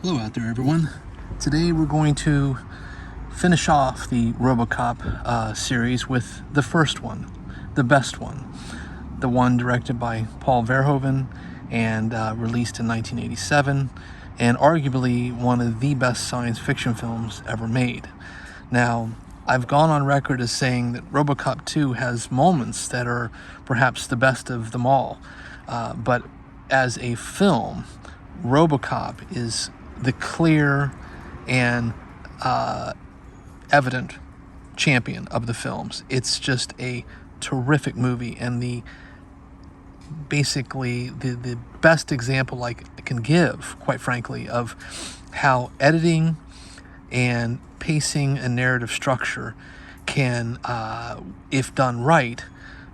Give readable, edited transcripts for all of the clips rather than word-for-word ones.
Hello out there, everyone. Today we're going to finish off the Robocop series with the first one, the best one, the one directed by Paul Verhoeven and released in 1987, and arguably one of the best science fiction films ever made. Now, I've gone on record as saying that Robocop 2 has moments that are perhaps the best of them all, but as a film, Robocop is the clear and evident champion of the films. It's just a terrific movie, and basically the best example I can give, quite frankly, of how editing and pacing and narrative structure can, if done right,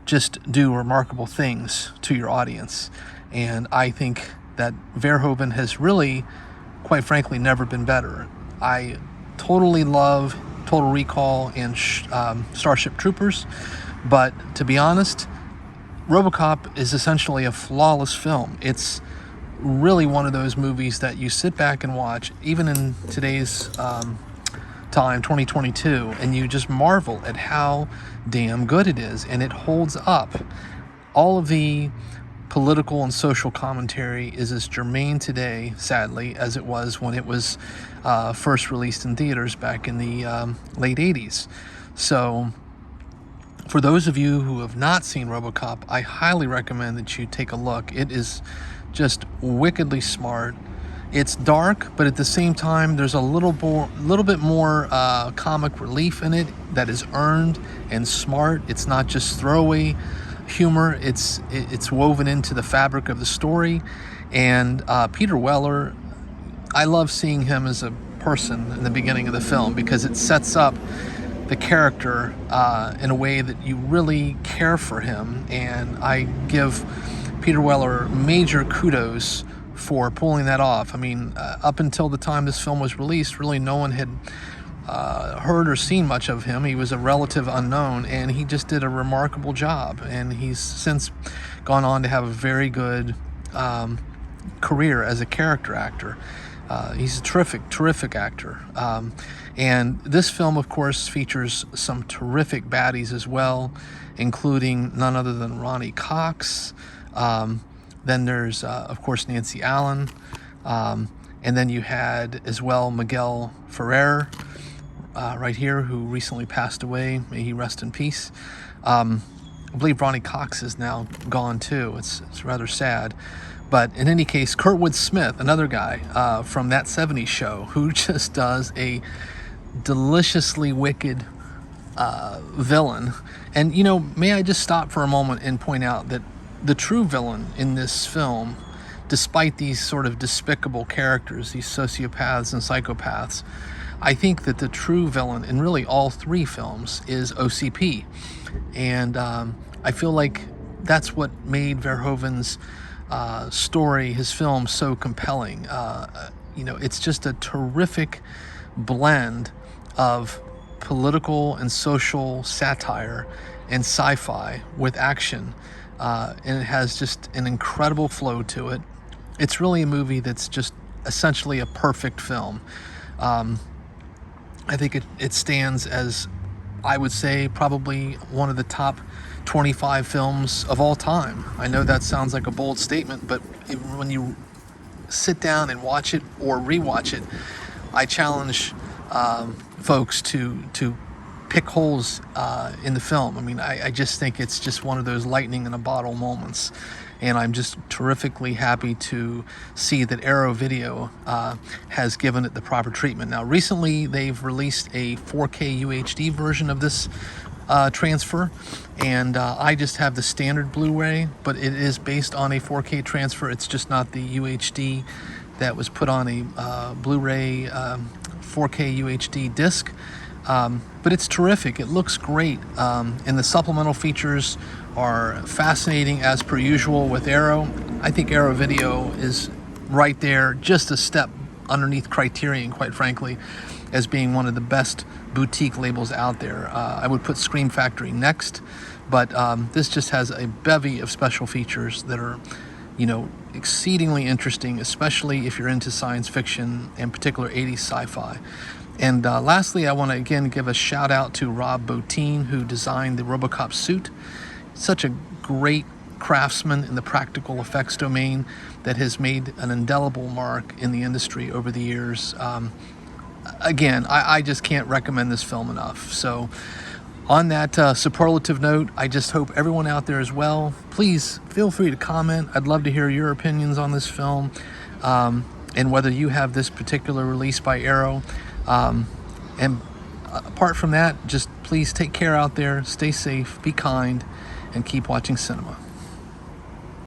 just do remarkable things to your audience. And I think that Verhoeven has really, quite frankly, never been better. I totally love Total Recall and Starship Troopers, but to be honest, Robocop is essentially a flawless film. It's really one of those movies that you sit back and watch, even in today's time, 2022, and you just marvel at how damn good it is, and it holds up. All of the political and social commentary is as germane today, sadly, as it was when it was first released in theaters back in the late 80s. So for those of you who have not seen Robocop, I highly recommend that you take a look. It is just wickedly smart. It's dark, but at the same time, there's a little bit more comic relief in it that is earned and smart. It's not just throwaway humor. It's woven into the fabric of the story. And Peter Weller, I love seeing him as a person in the beginning of the film, because it sets up the character in a way that you really care for him. And I give Peter Weller major kudos for pulling that off. I mean, up until the time this film was released, really no one had heard or seen much of him. He was a relative unknown, and he just did a remarkable job. And he's since gone on to have a very good career as a character actor. He's a terrific actor. And this film, of course, features some terrific baddies as well, including none other than Ronnie Cox. Then there's, of course, Nancy Allen. And then you had as well Miguel Ferrer, right here, who recently passed away. May he rest in peace. I believe Ronnie Cox is now gone too. It's rather sad. But in any case, Kurtwood Smith, another guy from That 70s Show, who just does a deliciously wicked villain. And, you know, may I just stop for a moment and point out that the true villain in this film, despite these sort of despicable characters, these sociopaths and psychopaths, I think that the true villain in really all three films is OCP. And I feel like that's what made Verhoeven's story, his film, so compelling. You know, it's just a terrific blend of political and social satire and sci-fi with action. And it has just an incredible flow to it. It's really a movie that's just essentially a perfect film. I think it stands as, I would say, probably one of the top 25 films of all time. I know that sounds like a bold statement, but when you sit down and watch it or rewatch it, I challenge folks to pick holes in the film. I mean, I just think it's just one of those lightning in a bottle moments. And I'm just terrifically happy to see that Arrow Video has given it the proper treatment. Now, recently they've released a 4K UHD version of this transfer, and I just have the standard Blu-ray, but it is based on a 4K transfer. It's just not the UHD that was put on a Blu-ray 4K UHD disc. But it's terrific. It looks great. And the supplemental features are fascinating as per usual with Arrow. I think Arrow Video is right there, just a step underneath Criterion, quite frankly, as being one of the best boutique labels out there. I would put Scream Factory next, but this just has a bevy of special features that are, you know, exceedingly interesting, especially if you're into science fiction, in particular 80s sci-fi. And lastly, I want to again give a shout out to Rob Bottin, who designed the Robocop suit. Such a great craftsman in the practical effects domain that has made an indelible mark in the industry over the years. Again, I just can't recommend this film enough. So on that superlative note, I just hope everyone out there as well, please feel free to comment. I'd love to hear your opinions on this film, and whether you have this particular release by Arrow. And apart from that, just please take care out there, stay safe, be kind, and keep watching cinema.